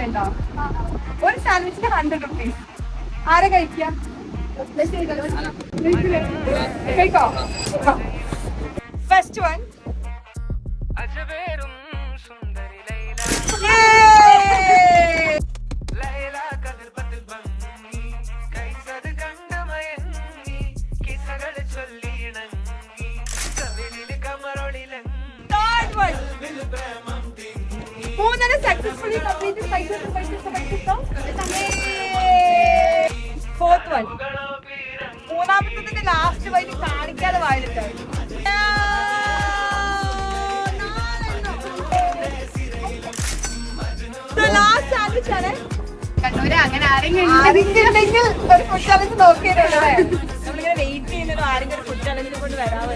വേണ്ടോ? ഒരു സാൻഡ്വിച്ചിന് 100 rupees. ആരെ കഴിക്കാം? കഴിക്കോ? First one. മൂന്നെണ്ണം സക്സസ്ഫുള്ളി കംപ്ലീറ്റഡ്. പൈസ. Fourth one. മൂന്നാമത്തെ ലാസ്റ്റ് വൈകി കാണിക്കാതെ വായിലിട്ട് ലാസ്റ്റ് സാൻഡ്വിച്ച് ആണ്. കണ്ണൂര് അങ്ങനെ ആരെങ്കിലും ഒരു ഫുഡ് ചലഞ്ച് നോക്കിയിട്ടുണ്ടല്ലേ? നമ്മളിങ്ങനെ വെയിറ്റ് ചെയ്യുന്നത് ആരെങ്കിലും ഒരു ഫുഡ് ചലഞ്ചിനെ കൊണ്ട് വരാൻ